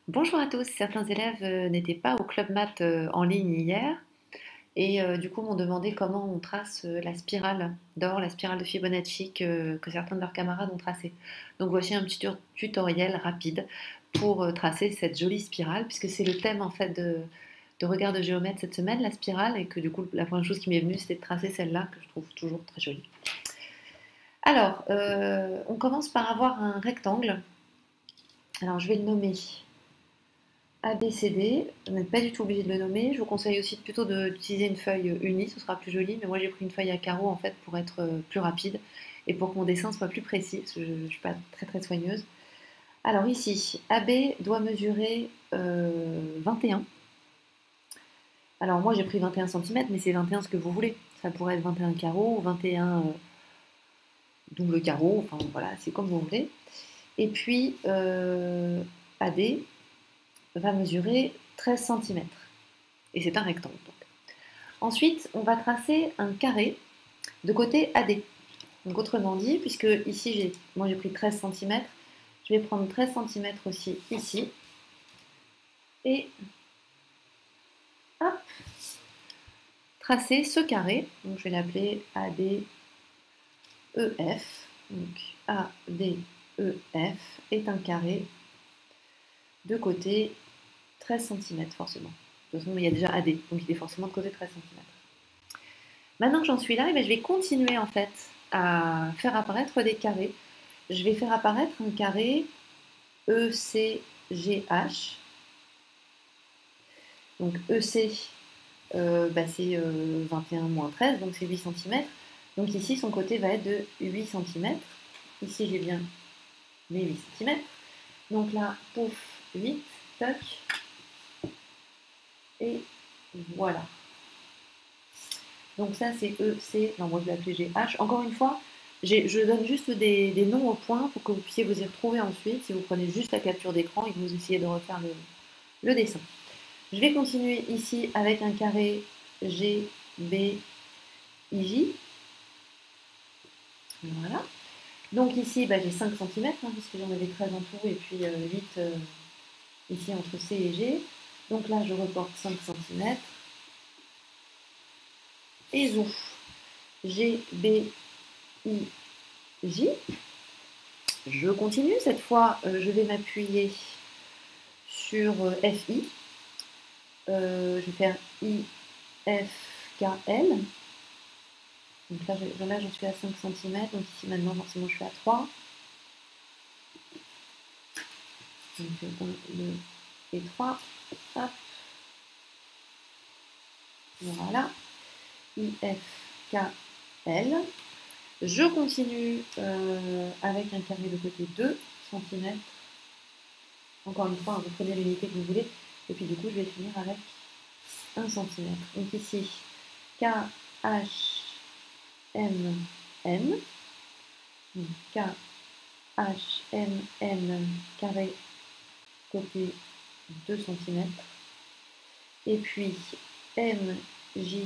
Bonjour à tous, certains élèves n'étaient pas au club maths en ligne hier et du coup m'ont demandé comment on trace la spirale d'or, la spirale de Fibonacci que certains de leurs camarades ont tracée. Donc voici un petit tutoriel rapide pour tracer cette jolie spirale puisque c'est le thème en fait de regard de géomètre cette semaine, la spirale, et que du coup la première chose qui m'est venue c'était de tracer celle-là que je trouve toujours très jolie. Alors, on commence par avoir un rectangle. Alors je vais le nommer ABCD, vous n'êtes pas du tout obligé de le nommer. Je vous conseille aussi plutôt d'utiliser une feuille unie, ce sera plus joli. Mais moi j'ai pris une feuille à carreaux en fait pour être plus rapide et pour que mon dessin soit plus précis, parce que je ne suis pas très soigneuse. Alors ici, AB doit mesurer 21. Alors moi j'ai pris 21 cm, mais c'est 21 ce que vous voulez. Ça pourrait être 21 carreaux ou 21 double carreau, enfin voilà, c'est comme vous voulez. Et puis AD va mesurer 13 cm. Et c'est un rectangle. Donc. Ensuite, on va tracer un carré de côté AD. Donc autrement dit, puisque ici, moi j'ai pris 13 cm, je vais prendre 13 cm aussi ici. Et hop, tracer ce carré. Donc je vais l'appeler ADEF. Donc ADEF est un carré de côté 13 cm forcément. De toute façon, il y a déjà AD, donc il est forcément de côté 13 cm. Maintenant que j'en suis là, je vais continuer en fait à faire apparaître des carrés. Je vais faire apparaître un carré ECGH. Donc EC, c'est 21 moins 13, donc c'est 8 cm. Donc ici, son côté va être de 8 cm. Ici, j'ai bien mes 8 cm. Donc là, pouf, 8, toc. Et voilà. Donc ça, c'est EC. Non, moi, je vais l'appeler GH. Encore une fois, je donne juste des noms au point pour que vous puissiez vous y retrouver ensuite, si vous prenez juste la capture d'écran et que vous essayez de refaire le dessin. Je vais continuer ici avec un carré GBIJ. Voilà. Donc ici, j'ai 5 cm, puisque j'en avais 13 en tout, et puis 8 ici entre C et G. Donc là, je reporte 5 cm. Et zouf. GBIJ. Je continue, cette fois je vais m'appuyer sur FI. Je vais faire IFKL. Donc là j'en suis à 5 cm, donc ici maintenant forcément je suis à 3. Donc 1, 2 et 3. Hop. Voilà. IFKL. Je continue avec un carré de côté 2 cm. Encore une fois, vous prenez l'unité que vous voulez. Et puis du coup, je vais finir avec 1 cm. Donc ici, KHMN. Donc KHMN carré côté 2 cm. Et puis MJ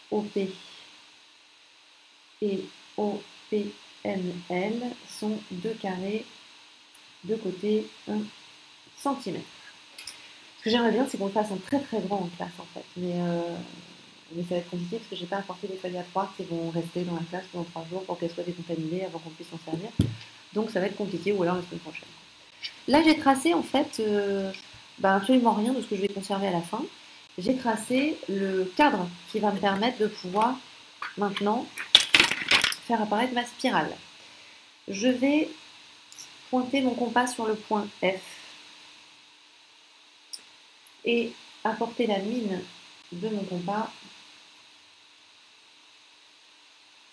OP et OPNL sont deux carrés de côté 1 cm. Ce que j'aimerais bien, c'est qu'on le fasse en très grand en classe en fait. Mais ça va être compliqué parce que j'ai pas apporté des feuilles à 3 qui vont rester dans la classe pendant 3 jours pour qu'elles soient décontaminées avant qu'on puisse s'en servir. Donc ça va être compliqué, ou alors la semaine prochaine. Là, j'ai tracé en fait absolument rien de ce que je vais conserver à la fin. J'ai tracé le cadre qui va me permettre de pouvoir maintenant faire apparaître ma spirale. Je vais pointer mon compas sur le point F et apporter la mine de mon compas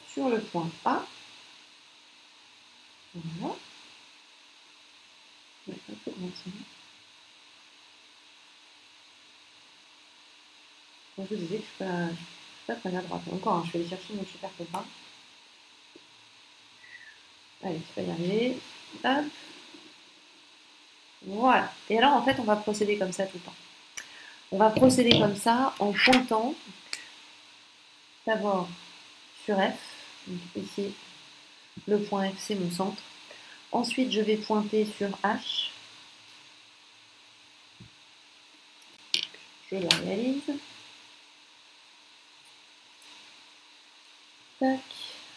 sur le point A. Voilà. Comme je vous disais, je ne suis pas très à droite. Encore, je vais aller chercher mon super compas. Allez, tu vas y arriver. Hop. Voilà. Et alors, en fait, on va procéder comme ça tout le temps. On va procéder comme ça en pointant d'abord sur F. Donc ici, le point F, c'est mon centre. Ensuite, je vais pointer sur H. Je la réalise. Tac.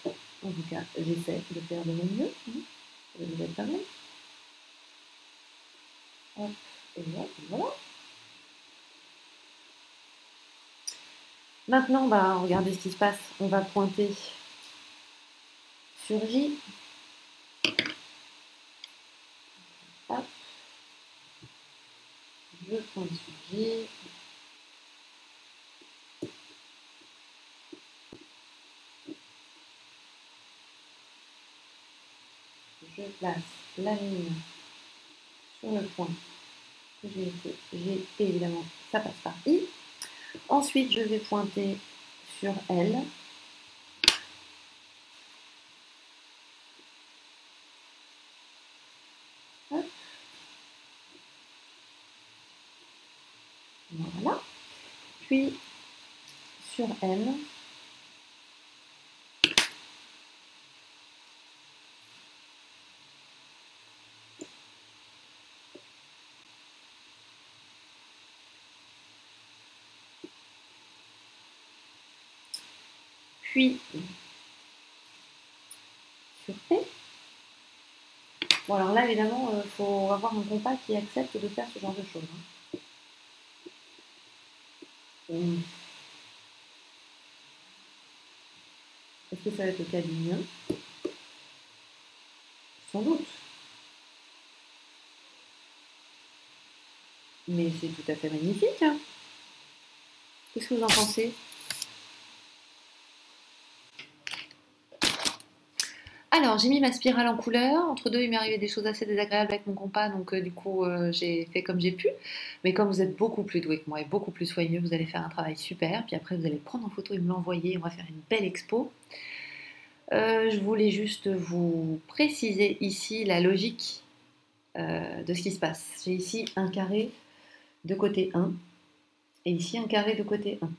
En tout cas, j'essaie de faire de mon mieux. Ça va être pas mal. Hop, et voilà. Maintenant, bah, regardez ce qui se passe. On va pointer sur J. Hop. Je pointe sur J. Je place la ligne sur le point que j'ai fait. J'ai évidemment, ça passe par I. Ensuite, je vais pointer sur L. Hop. Voilà. Puis sur M. Puis sur P. Bon, alors là, évidemment, il faut avoir un compas qui accepte de faire ce genre de choses. Est-ce que ça va être le cas du mien? Sans doute. Mais c'est tout à fait magnifique. Hein. Qu'est-ce que vous en pensez? Alors, j'ai mis ma spirale en couleur. Entre deux, il m'est arrivé des choses assez désagréables avec mon compas, donc du coup, j'ai fait comme j'ai pu. Mais comme vous êtes beaucoup plus doué que moi et beaucoup plus soigneux, vous allez faire un travail super. Puis après, vous allez le prendre en photo et me l'envoyer. On va faire une belle expo. Je voulais juste vous préciser ici la logique de ce qui se passe. J'ai ici un carré de côté 1 et ici un carré de côté 1.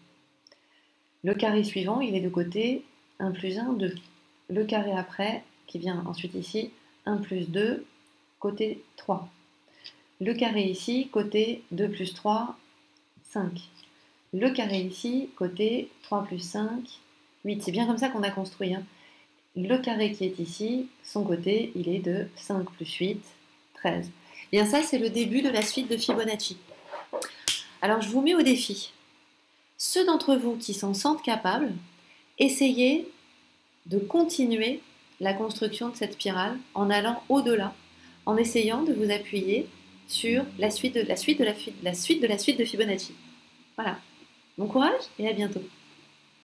Le carré suivant, il est de côté 1 plus 1, 2. Le carré après, qui vient ensuite ici, 1 plus 2, côté 3. Le carré ici, côté 2 plus 3, 5. Le carré ici, côté 3 plus 5, 8. C'est bien comme ça qu'on a construit. Hein. Le carré qui est ici, son côté, il est de 5 plus 8, 13. Bien ça, c'est le début de la suite de Fibonacci. Alors, je vous mets au défi. Ceux d'entre vous qui s'en sentent capables, essayez de continuer la construction de cette spirale en allant au-delà, en essayant de vous appuyer sur la suite de la suite de Fibonacci. Voilà. Bon courage et à bientôt.